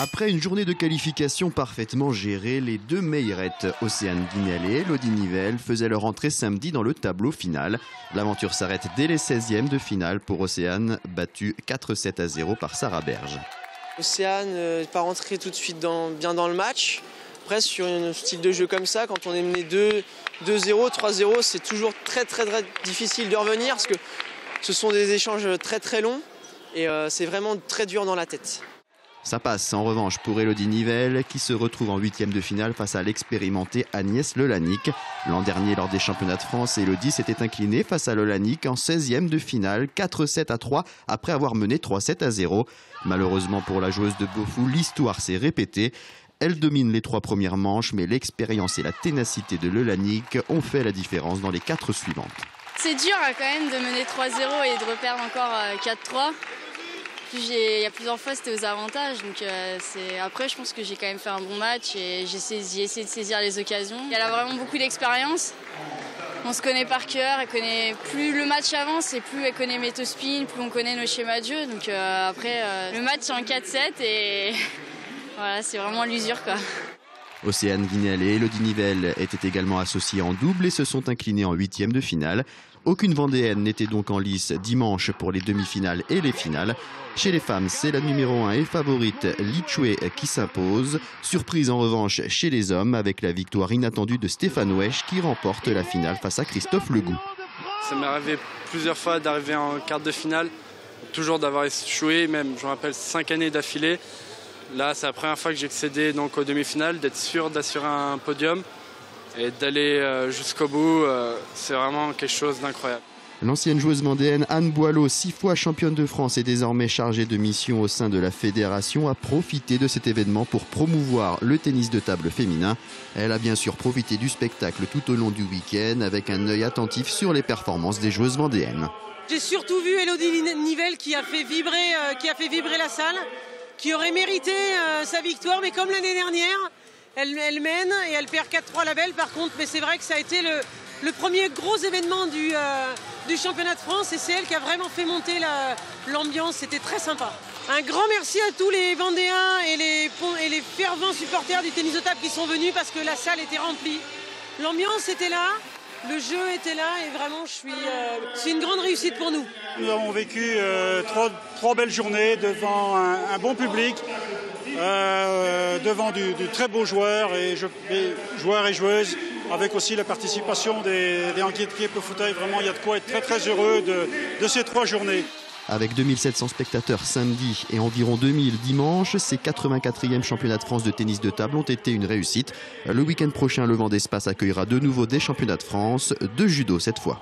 Après une journée de qualification parfaitement gérée, les deux meillerettes, Océane Guinel et Elodie Nivelle, faisaient leur entrée samedi dans le tableau final. L'aventure s'arrête dès les 16e de finale pour Océane, battue 4-7-0 par Sarah Berge. Océane n'est pas rentrée tout de suite bien dans le match. Après, sur un style de jeu comme ça, quand on est mené 2-0, 3-0, c'est toujours très difficile de revenir parce que ce sont des échanges très longs et c'est vraiment très dur dans la tête. Ça passe en revanche pour Elodie Nivelle qui se retrouve en 8e de finale face à l'expérimentée Agnès Lelanic. L'an dernier, lors des championnats de France, Elodie s'était inclinée face à Lelanic en 16e de finale, 4-7-3 après avoir mené 3-7-0. Malheureusement pour la joueuse de Beaufou, l'histoire s'est répétée. Elle domine les 3 premières manches, mais l'expérience et la ténacité de Lelanic ont fait la différence dans les 4 suivantes. C'est dur quand même de mener 3-0 et de reperdre encore 4-3. Il y a plusieurs fois c'était aux avantages, donc après je pense que j'ai quand même fait un bon match et j'ai essayé de saisir les occasions. Elle a vraiment beaucoup d'expérience, on se connaît par cœur, plus le match avance et plus elle connaît mes spin, plus on connaît nos schémas de jeu, donc après le match c'est en 4-7 et voilà, c'est vraiment l'usure quoi. Océane Guinel et Elodie Nivelle étaient également associées en double et se sont inclinées en 8e de finale. Aucune Vendéenne n'était donc en lice dimanche pour les demi-finales et les finales. Chez les femmes, c'est la numéro 1 et favorite Li Chue qui s'impose. Surprise en revanche chez les hommes avec la victoire inattendue de Stéphane Wesch qui remporte la finale face à Christophe Legout. Ça m'est arrivé plusieurs fois d'arriver en quart de finale, toujours d'avoir échoué, même je me rappelle 5 années d'affilée. Là, c'est la première fois que j'ai accédé donc aux demi-finales, d'être sûr d'assurer un podium et d'aller jusqu'au bout. C'est vraiment quelque chose d'incroyable. L'ancienne joueuse vendéenne Anne Boileau, 6 fois championne de France et désormais chargée de mission au sein de la fédération, a profité de cet événement pour promouvoir le tennis de table féminin. Elle a bien sûr profité du spectacle tout au long du week-end avec un œil attentif sur les performances des joueuses vendéennes. J'ai surtout vu Elodie Nivelle qui a fait vibrer la salle, qui aurait mérité sa victoire, mais comme l'année dernière, elle mène et elle perd 4-3 la belle par contre, mais c'est vrai que ça a été le premier gros événement du championnat de France et c'est elle qui a vraiment fait monter l'ambiance, c'était très sympa. Un grand merci à tous les Vendéens et les fervents supporters du tennis de table qui sont venus parce que la salle était remplie. L'ambiance était là, le jeu était là et vraiment c'est une grande réussite pour nous. Nous avons vécu 3 belles journées devant un bon public, devant du très beaux joueurs et joueuses, avec aussi la participation des handicapés au fauteuil. Vraiment, il y a de quoi être très heureux de ces 3 journées. Avec 2700 spectateurs samedi et environ 2000 dimanche, ces 84e championnats de France de tennis de table ont été une réussite. Le week-end prochain, le Vendée Espace accueillera de nouveau des championnats de France, de judo cette fois.